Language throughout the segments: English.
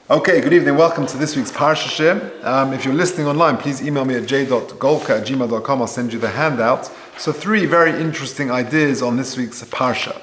Okay, good evening. Welcome to this week's Parsha Shiur. If you're listening online, please email me at j.golker@gmail.com. I'll send you the handout. So 3 very interesting ideas on this week's Parsha.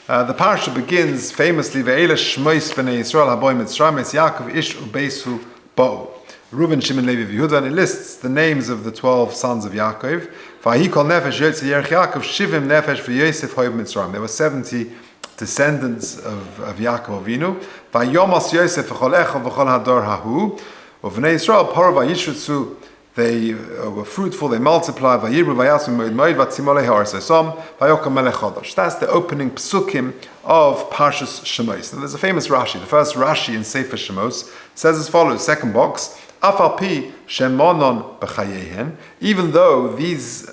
The Parsha begins famously, Ve'ele Shemos b'nei Yisrael haboim Mitzrayim es Yaakov ish u'beisu bo'u. Reuben, Shimon, Levi, Yehuda, and it lists the names of the 12 sons of Yaakov. V'ahi kol nefesh yotze yerech Yaakov, shivim nefesh v'yosef hoiv Mitzrayim. There were 70 descendants of Yaakov Avinu. Vayomos Yosef v'chol echov v'chol hador hahu. V'nei Yisrael paro v'yishrutzu. They were fruitful, they multiplied. Vayirbu v'yasu moed moed v'tzimolei ha'arsesom v'yokam melech chodosh. That's the opening psukim of Parshas Shemos. Now there's a famous Rashi. The first Rashi in Sefer Shemos says as follows, second box, Afal pi shemonon b'chayehen. Even though these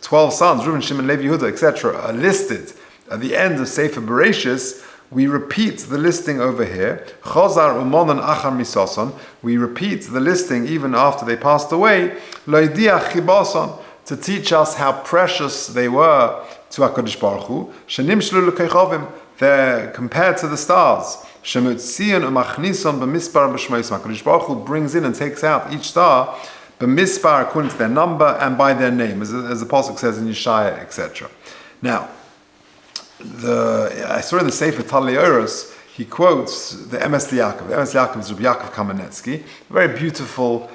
12 sons, Reuben, Shimon, Levi, Yehuda, etc., are listed at the end of Sefer Bereshis, we repeat the listing over here. Chazar umonon achar misoson. We repeat the listing even after they passed away. Loidiach chiboson, to teach us how precious they were to HaKadosh Baruch Hu. Shenimshlu l'keichovim, they're compared to the stars. Shemutzion umachnison b'mispar b'shmeis. HaKadosh Baruch Hu brings in and takes out each star b'mispar according to their number and by their name, as the Pasuk says in Yeshaya, etc. Now, I saw in the Sefer Talioros, he quotes the Emes Yaakov. The Emes Yaakov is Rabbi Yaakov Kamenetsky. Very beautiful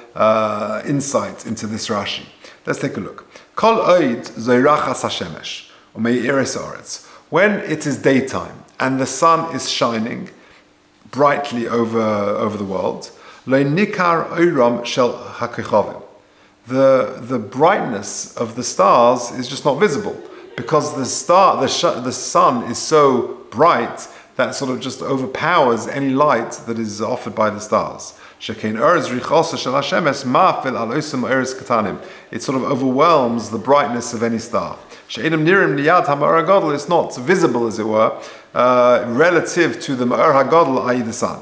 insight into this Rashi. Let's take a look. Kol oid zoirachas hashemesh umeiris haaretz. When it is daytime and the sun is shining brightly over the world, lo nikar oiram shel hakechavim. The brightness of the stars is just not visible, because the sun is so bright that sort of just overpowers any light that is offered by the stars. It sort of overwhelms the brightness of any star. It's not visible, as it were, relative to the Ma'or HaGadol, i.e. the sun.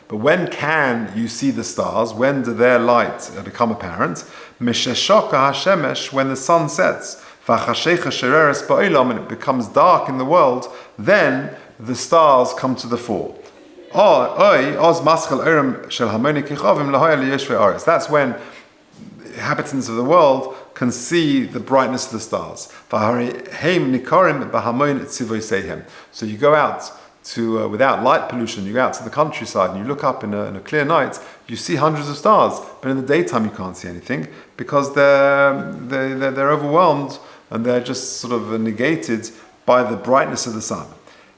But when can you see the stars? When do their light become apparent? When the sun sets, and it becomes dark in the world, then the stars come to the fore. That's when inhabitants of the world can see the brightness of the stars. So you go out to without light pollution, you go out to the countryside and you look up in a clear night, you see hundreds of stars, but in the daytime you can't see anything because they're overwhelmed and they're just sort of negated by the brightness of the sun.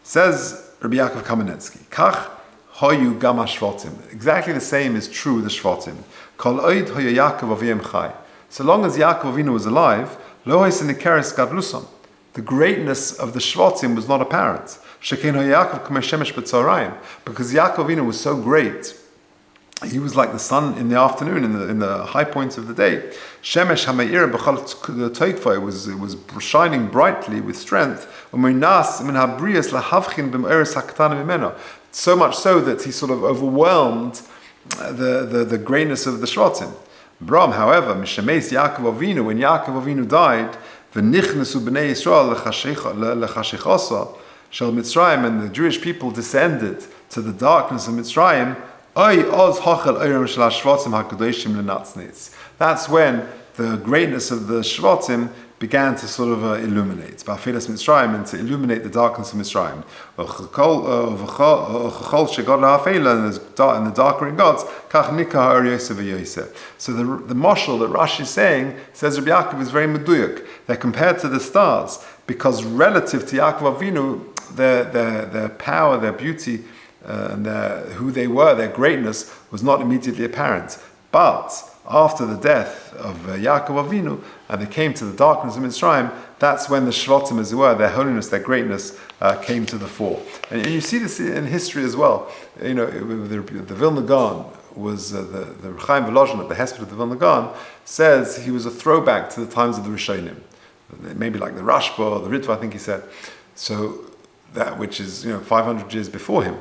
Says Rabbi Yaakov Kamenetsky, Kach hoyu gam hashvatim. Exactly the same is true with the Shvatim. Kol oid hoyu Yaakov aviyem chai. So long as Yaakov Avinu was alive, lo hois nikeres gadluson. The greatness of the Shvatim was not apparent. Because Yaakov Avinu was so great, he was like the sun in the afternoon, in the high points of the day. Shemesh hameir b'chal toikva, it was shining brightly with strength. So much so that he sort of overwhelmed the greatness of the Shvatim. Bram, however, Mishemes Yaakov Avinu, when Yaakov Avinu died, v'nichnesu b'nei Yisrael l'chashichosa Shel Mitzrayim, and the Jewish people descended to the darkness of Mitzrayim. That's when the greatness of the Shvatim began to sort of illuminate. Mitzrayim, and to illuminate the darkness of Mitzrayim. And the darker it got, so the mashal that Rashi is saying, says Rabbi Yaakov, is very meduyuk. They're compared to the stars because relative to Yaakov Avinu, their power, their beauty, and who they were, their greatness was not immediately apparent. But after the death of Yaakov Avinu, and they came to the darkness of Mitzrayim, that's when the Shvatim, as it were, their holiness, their greatness, came to the fore. And you see this in history as well. You know, the Vilna Gaon was the Chaim Volozhin at the Hesped of the Vilna Gaon says he was a throwback to the times of the Rishonim, maybe like the Rashba or the Ritva, I think he said. So that which is 500 years before him.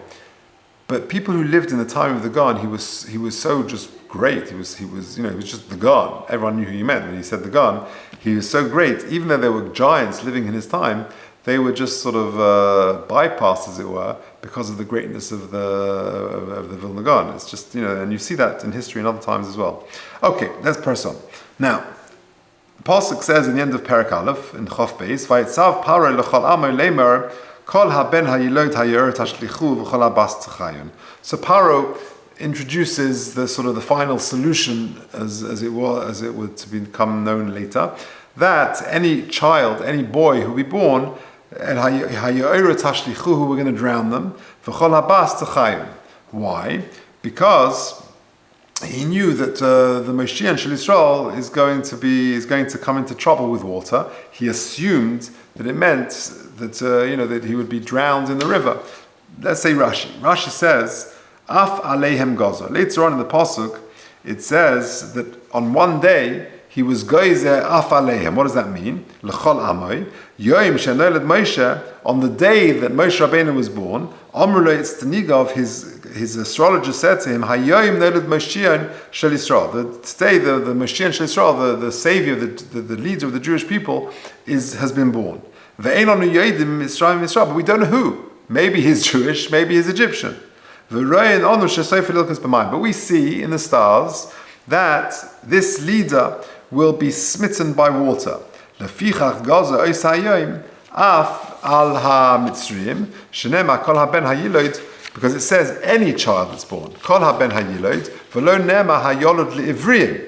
But people who lived in the time of the Gaon, he was so just great. He was just the Gaon. Everyone knew who he meant when he said the Gaon. He was so great, even though there were giants living in his time, they were just sort of bypassed, as it were, because of the greatness of the Vilna Gaon. It's just, and you see that in history and other times as well. Okay, let's press on. Now, the Pasuk says in the end of Perek Aleph, in Chof Beis, Vayitzav Paro l'chol amo lemer, kol haben hayilod hayir tashlichu v'chol habas tzachayon. So Paro introduces the sort of the final solution, as it would to become known later, that any child, any boy who will be born, and who we're going to drown them. Why? Because he knew that the Moshiach Shel Yisrael is going to come into trouble with water. He assumed that it meant that that he would be drowned in the river. Let's say Rashi. Rashi says, "Af aleihem gaza." Later on in the pasuk, it says that on one day he was goizer af aleihem. What does that mean? L'chol amoy yom shenoled Moshe. On the day that Moshe Rabbeinu was born, Amru lo Tznigav, his astrologer said to him, Hayoim noled Moshiach Shel Yisrael. Today the Moshiach Shel Yisrael, the savior, the leader of the Jewish people, has been born. Ve'ein anu yodim Yisrael, but we don't know who. Maybe he's Jewish, maybe he's Egyptian. But we see in the stars that this leader will be smitten by water. Lefichach Gaza ois hayoim af al ha-mitzrayim shenema kol ha-ben ha-yilod, because it says any child that's born. Kol ha-ben ha-yilod v'lo nema ha-yolod li-ivriyim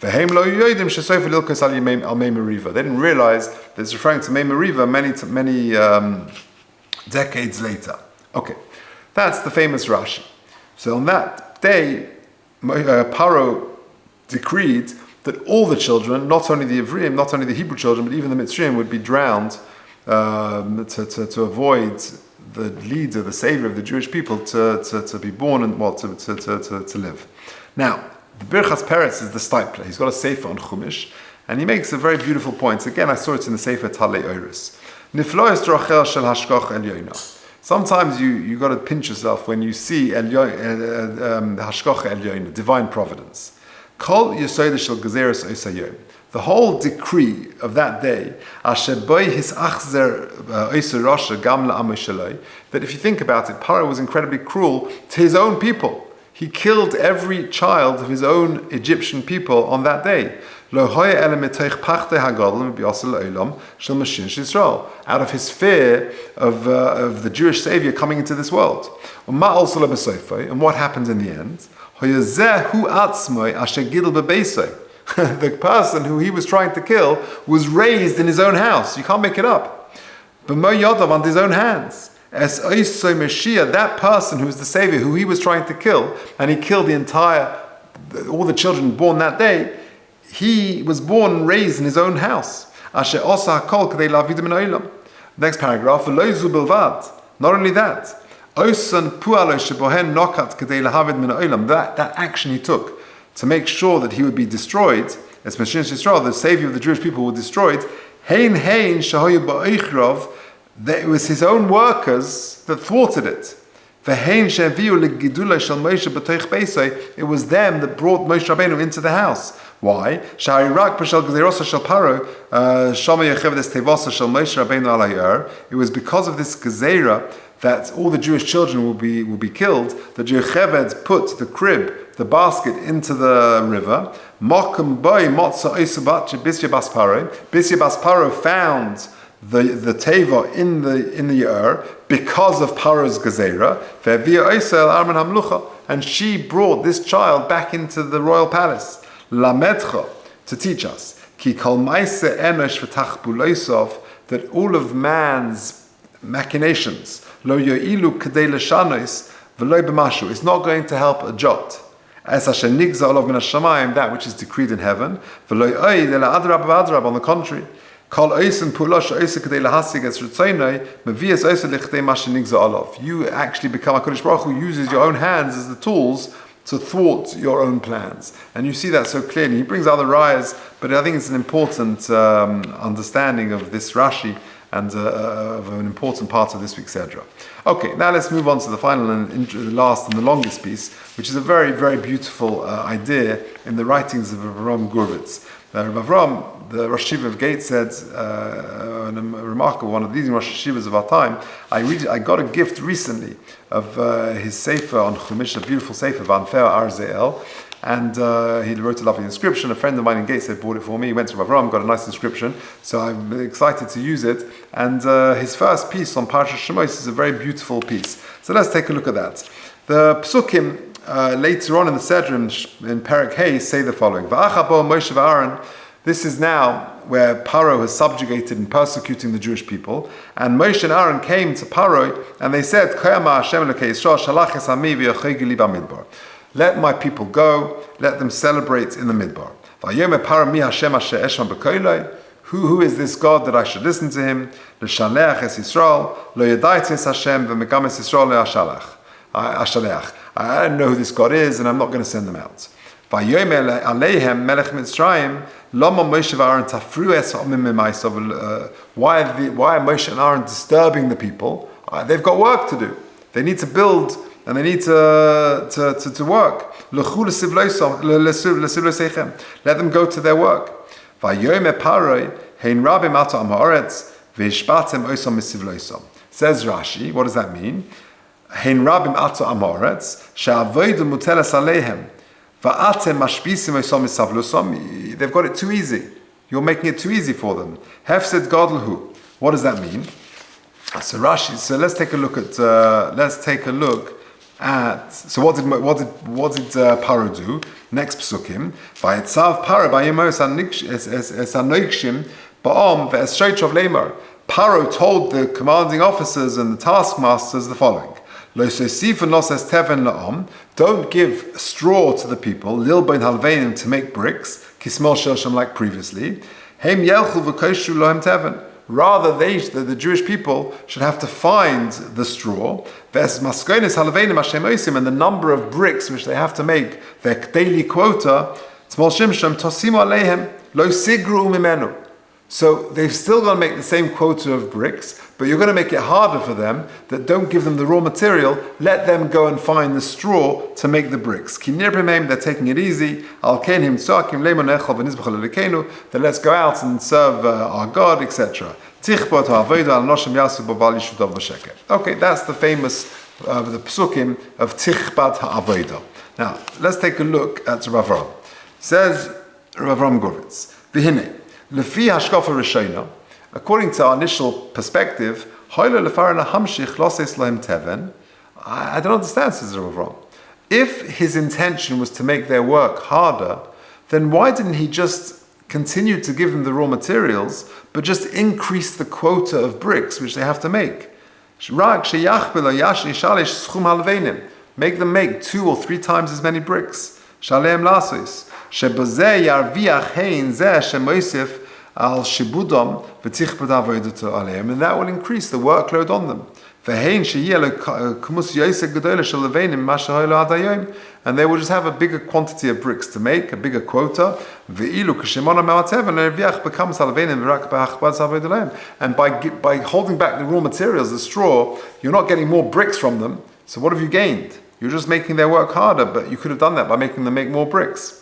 v'heim lo yodim shesof l'ilkos al mei meriva. They didn't realize that it's referring to Mei Meriva many decades later. Okay, that's the famous Rashi. So on that day, Paro decreed that all the children, not only the Ivriim, not only the Hebrew children, but even the Mitzrayim would be drowned to avoid the leader, the savior of the Jewish people to be born and to live. Now, the Birchas Peretz is the stipler. He's got a sefer on Chumash, and he makes a very beautiful point. Again, I saw it in the sefer Talei Oris. Niflois drachel shel hashkoch elyona. Sometimes you got to pinch yourself when you see hashkoch elyona, divine providence. Kol yesod shel gezeres osayom. The whole decree of that day, that if you think about it, Paro was incredibly cruel to his own people. He killed every child of his own Egyptian people on that day. Out of his fear of the Jewish Savior coming into this world. And what happens in the end? The person who he was trying to kill was raised in his own house. You can't make it up. B'mo yodav, on his own hands. As oiso Mashiach, that person who was the savior, who he was trying to kill, and he killed all the children born that day, he was born and raised in his own house. Asher osa hakol k'dei lavidim min ha'olam. Next paragraph, v'lo zu bilvad. Not only that, osan pu'alo shebohen nokat k'dei lahavid min ha'olam. That action he took to make sure that he would be destroyed, as Mashiach Yisrael, the savior of the Jewish people, was destroyed. It was his own workers that thwarted it. It was them that brought Moshe Rabbeinu into the house. Why? It was because of this gezerah that all the Jewish children will be killed. The Yocheved put the crib, the basket, into the river. Bisya Bas Paro found the teva in the Ur because of Paro's gezerah. And she brought this child back into the royal palace. Lamedcha, to teach us, that all of man's machinations, is not going to help a jot. That which is decreed in heaven. On the contrary, you actually become a HaKadosh Baruch Hu uses your own hands as the tools to thwart your own plans. And you see that so clearly. He brings other rayas, but I think it's an important understanding of this Rashi and of an important part of this week's Sedra. Okay, now let's move on to the final and the last and the longest piece, which is a very, very beautiful idea in the writings of Avram Gurvitz. Rabbi Avram, the Rosh Yeshiva of Gate, said, a remarkable one of these Rosh Yeshivas of our time, I got a gift recently of his Sefer on Chumash, a beautiful Sefer, Vanfer Arzeel, and he wrote a lovely inscription. A friend of mine in Gate said, bought it for me. He went to Rabbi Avram, got a nice inscription, so I'm excited to use it. And his first piece on Parsha Shemos is a very beautiful piece. So let's take a look at that. The Psukim later on in the Sedra in Perek Hey say the following: V'achabo Moshe v'Aaron. This is now where Paro has subjugated and persecuting the Jewish people, and Moshe and Aaron came to Paro and they said, let my people go, let them celebrate in the Midbar. Who is this God that I should listen to him? I don't know who this God is, and I'm not going to send them out. Why are Moshe and Aaron disturbing the people? They've got work to do. They need to build and they need to work. Let them go to their work. Says Rashi, what does that mean? They've got it too easy. You're making it too easy for them. Hefsed Godlhu. What does that mean? So Rashi. So let's take a look at. So what did Paro do? Next psukim. Vayetzav Paro bayemos anoikshim ba'om ve'esreichov leimor. Paro told the commanding officers and the taskmasters the following: don't give straw to the people, lil bein halveinim, to make bricks, kismol shelsham, like previously. Rather, the Jewish people should have to find the straw, and the number of bricks which they have to make, their daily quota. So they've still got to make the same quota of bricks, but you're going to make it harder for them. That don't give them the raw material. Let them go and find the straw to make the bricks. They're taking it easy. Then let's go out and serve our God, etc. Okay, that's the famous the psukim of Tichbat ha'avodah. Now let's take a look at Rav Avram. Says Rav Avram Gurvitz, V'hinei. Lefi hashkafa rishona, according to our initial perspective, I don't understand, says Rav Avram. If his intention was to make their work harder, then why didn't he just continue to give them the raw materials, but just increase the quota of bricks which they have to make? Make them make 2 or 3 times as many bricks. Shalem lasos. And that will increase the workload on them. And they will just have a bigger quantity of bricks to make, a bigger quota. And by holding back the raw materials, the straw, you're not getting more bricks from them. So what have you gained? You're just making their work harder, but you could have done that by making them make more bricks.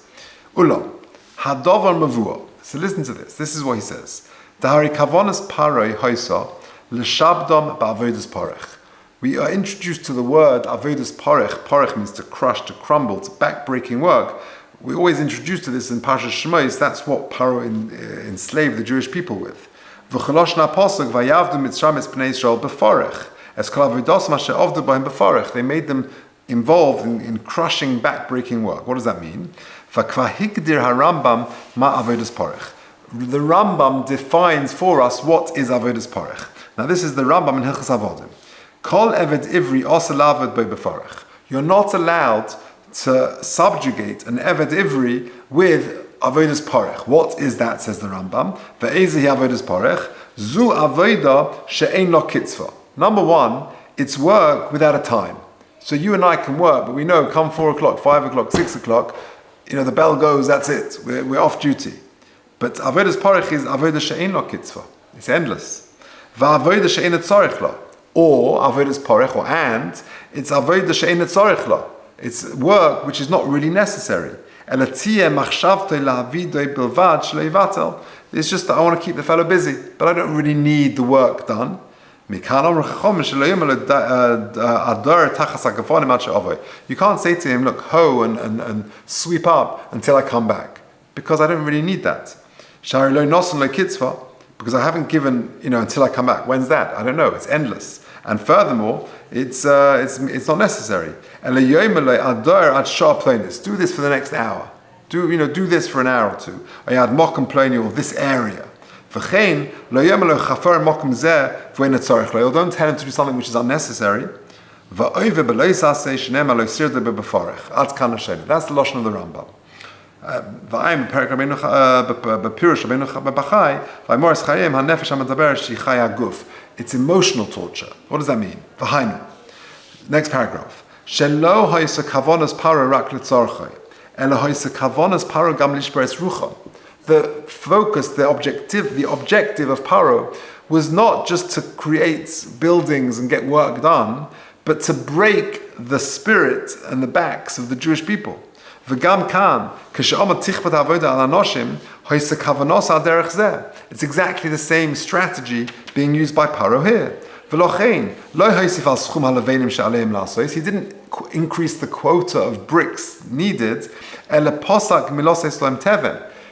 Ulam, hadovar mavua. So listen to this. This is what he says. Dahari kavonas paroi hoisa l'shabdom ba'avodas parech. We are introduced to the word avodas parech. Parech means to crush, to crumble, to backbreaking work. We always introduced to this in Parsha Shemos. That's what Paro enslaved the Jewish people with. V'chaloshna pasuk vayavdu mitzrayim es bnei Yisrael befarech. Es kol avodas mashe avdu b'hem befarech. They made them involved in crushing, backbreaking work. What does that mean? The Rambam defines for us what is avodas parech. Now this is the Rambam in Hilchos Avodim. Kol eved ivri osel avod bo befarech. You're not allowed to subjugate an eved ivri with avodas parech. What is that, says the Rambam? Ve'ezehi avodas parech zu avoda she'ein lo kitzva. Number 1, it's work without a time. So you and I can work, but we know come 4 o'clock, 5 o'clock, 6 o'clock, the bell goes, that's it. We're off duty. But avodas parech is avodah she'ein lo kitzva. It's endless. Va'avoda she'ena tzorich la. Or avodas porech, or and it's avoda she'ena tzorich la. It's work which is not really necessary. It's just that I want to keep the fellow busy, but I don't really need the work done. You can't say to him, look, hoe and sweep up until I come back, because I don't really need that. Because I haven't given, until I come back. When's that? I don't know. It's endless. And furthermore, it's not necessary. Do this for the next hour. Do this for an hour or two. Or this area. Don't tell him to do something which is unnecessary. That's the lashon of the Rambam. It's emotional torture. What does that mean? Next paragraph. The focus, the objective of Paro was not just to create buildings and get work done, but to break the spirit and the backs of the Jewish people. It's exactly the same strategy being used by Paro here. He didn't increase the quota of bricks needed.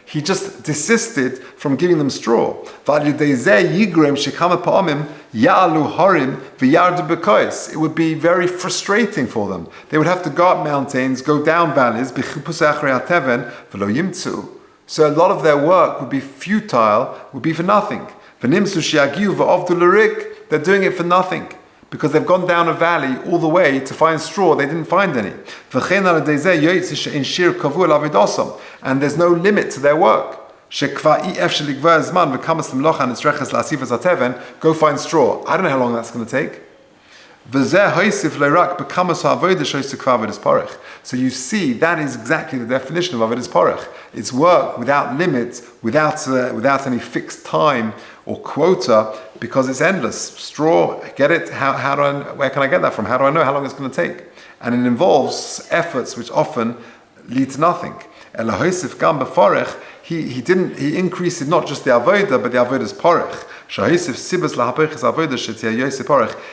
He just desisted from giving them straw. It would be very frustrating for them. They would have to go up mountains, go down valleys, so a lot of their work would be futile, would be for nothing. They're doing it for nothing, because they've gone down a valley all the way to find straw. They didn't find any. And there's no limit to their work. Go find straw. I don't know how long that's going to take. So you see, that is exactly the definition of avodas porech. It's work without limits, without any fixed time or quota, because it's endless. Straw, get it? Where can I get that from? How do I know how long it's going to take? And it involves efforts which often lead to nothing. He increased it, not just the avodah, but the avodas porech.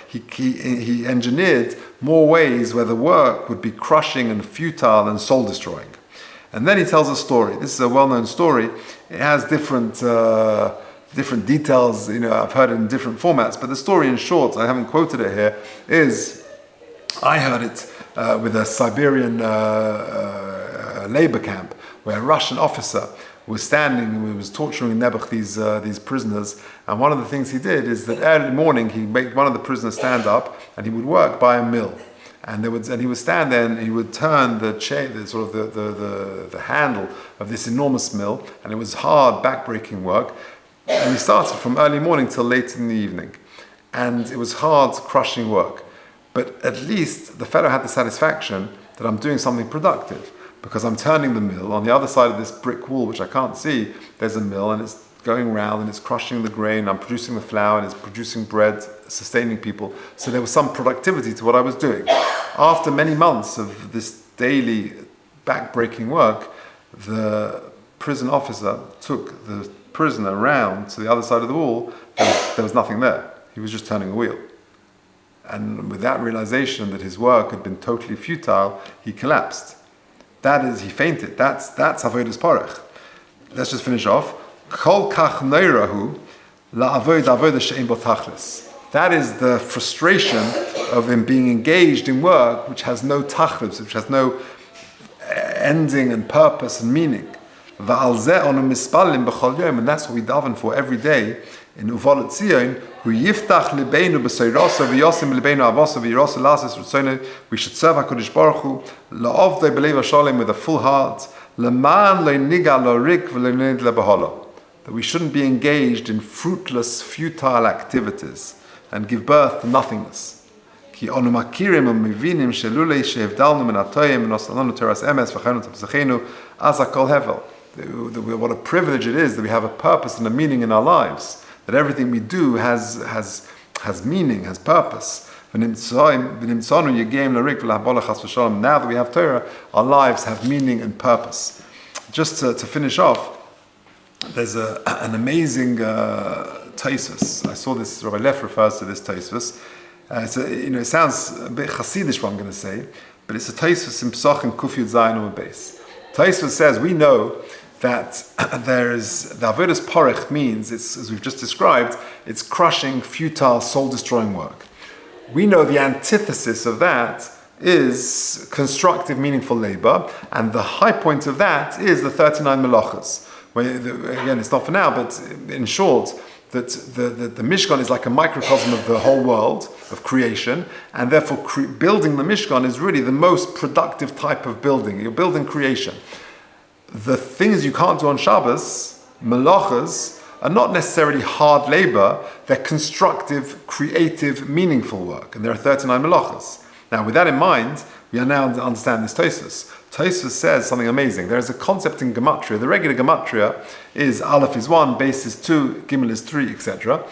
He engineered more ways where the work would be crushing and futile and soul destroying. And then he tells a story. This is a well-known story. It has different details. I've heard it in different formats, but the story, in short, I haven't quoted it here, is I heard it with a Siberian labor camp where a Russian officer was standing and was torturing Nebuch these prisoners, and one of the things he did is that early morning he made one of the prisoners stand up, and he would work by a mill, and he would stand there and he would turn the handle of this enormous mill, and it was hard, back-breaking work, and he started from early morning till late in the evening, and it was hard, crushing work, but at least the fellow had the satisfaction that I'm doing something productive, because I'm turning the mill. On the other side of this brick wall, which I can't see, there's a mill, and it's going round and it's crushing the grain. I'm producing the flour and it's producing bread, sustaining people. So there was some productivity to what I was doing. After many months of this daily back-breaking work, the prison officer took the prisoner round to the other side of the wall. There was nothing there. He was just turning a wheel. And with that realization that his work had been totally futile, he collapsed. That is, he fainted. That's avodas porech. Let's just finish off. Kol kach neirahu la'avoda she'en bo tachlis. That is the frustration of him being engaged in work which has no tachlis, which has no ending and purpose and meaning. Va'al zeh onu mispalim b'chol yom, and that's what we daven for every day in Uvolet Zion. Hu yiftach libeinu b'seirasa v'yosim libeinu avasa v'yirasa lasis r'tzonu. We should serve HaKadosh Baruch Hu la'ovdei b'leiv HaSholem with a full heart. L'man le'niga lo'rik v'le'nid le'b'holo. That we shouldn't be engaged in fruitless, futile activities and give birth to nothingness. Ki onu makirim u'mivinim shelulei she'evdalnu min atoyim v'nosalonu teras emes v'chaynu t'pzachenu az hakol hevel. What a privilege it is that we have a purpose and a meaning in our lives. that everything we do has meaning, has purpose. Now that we have Torah, our lives have meaning and purpose. Just to finish off, there's an amazing Tosfos. I saw this, Rabbi Leff refers to this Tosfos. It sounds a bit Hasidish, what I'm going to say, but it's a Tosfos in Pesachim Kuf Yud Zayin Amud Beis. Tosfos says, we know that there is, the Avodas Porech means, it's, as we've just described, it's crushing, futile, soul-destroying work. We know the antithesis of that is constructive, meaningful labor, and the high point of that is the 39 melachas. Again, it's not for now, but in short, that the Mishkan is like a microcosm of the whole world, of creation, and therefore building the Mishkan is really the most productive type of building. You're building creation. The things you can't do on Shabbos, melachas, are not necessarily hard labor, they're constructive, creative, meaningful work, and there are 39 melachas. Now, with that in mind, we are now to understand this Tosfos. Tosfos says something amazing. There is a concept in Gematria. The regular Gematria is Aleph is 1, Beis is 2, Gimel is 3, etc.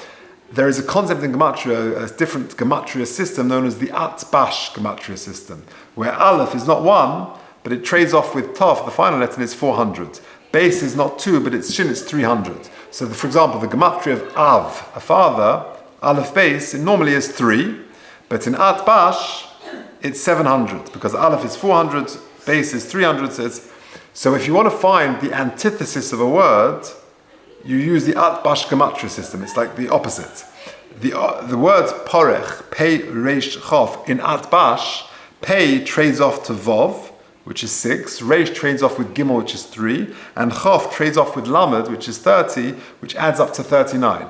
There is a concept in Gematria, a different Gematria system known as the Atbash Gematria system, where Aleph is not 1, but it trades off with Tov, the final letter, and it's 400. Beis is not 2, but it's Shin, it's 300. So, for example, the Gematria of Av, a father, Aleph Beis, it normally is 3, but in Atbash, it's 700, because Aleph is 400, Beis is 300, so if you want to find the antithesis of a word, you use the Atbash Gematria system. It's like the opposite. The word Porech, Pei Reish Chof, in Atbash, Pei trades off to Vov, which is 6, Reish trades off with Gimel, which is 3, and Chof trades off with Lamed, which is 30, which adds up to 39,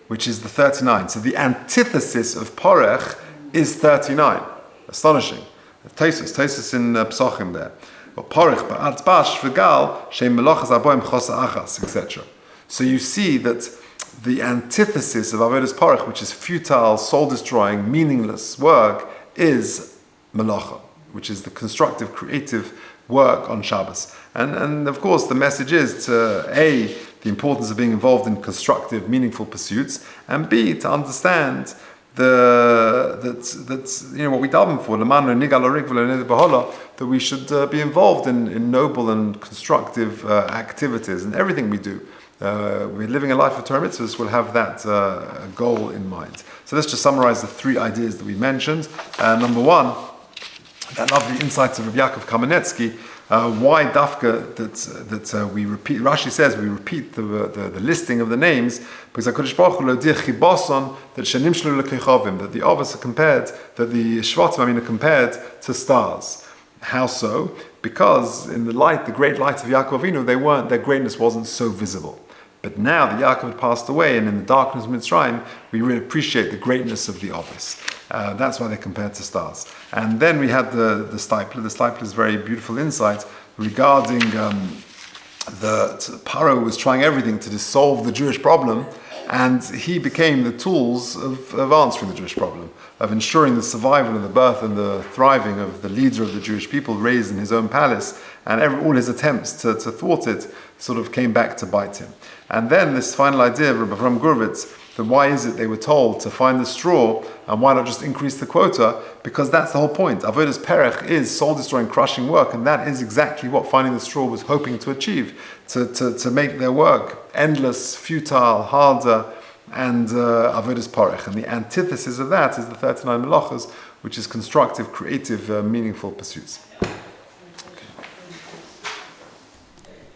which is the 39. So the antithesis of Porech is 39. Astonishing. Tosfos in Pesachim there. Porech ba'atzbash v'gal sheim melachas aboim chosa achas, etc. So you see that the antithesis of Avodas Porech, which is futile, soul-destroying, meaningless work, is melacha, which is the constructive, creative work on Shabbos. And of course, the message is to A, the importance of being involved in constructive, meaningful pursuits, and B, to understand what we daven for, that we should be involved in noble and constructive activities in everything we do. We're living a life of Torah mitzvahs, we'll have that goal in mind. So let's just summarize the 3 ideas that we mentioned. Number 1, that lovely insights of Rabbi Yaakov Kamenetsky. Why dafka that we repeat? Rashi says we repeat the listing of the names because HaKadosh Baruch Hu lodir chiboson that shenim shlu lekechovim, that the Avos are compared, that the Shvatim are compared to stars. How so? Because in the light, the great light of Yaakov Avinu, their greatness wasn't so visible. But now that Yaakov had passed away, and in the darkness of Mitzrayim, we really appreciate the greatness of the Avos. That's why they're compared to stars. And then we had the Steipler. The Steipler's very beautiful insight regarding Paro was trying everything to solve the Jewish problem, and he became the tools of answering the Jewish problem, of ensuring the survival and the birth and the thriving of the leader of the Jewish people raised in his own palace, and all his attempts to thwart it sort of came back to bite him. And then this final idea of Rabbi Avram Gurvitz, that why is it they were told to find the straw and why not just increase the quota? Because that's the whole point. Avodas Perech is soul-destroying, crushing work, and that is exactly what finding the straw was hoping to achieve, to make their work endless, futile, harder, and Avodas Perech. And the antithesis of that is the 39 melachos, which is constructive, creative, meaningful pursuits.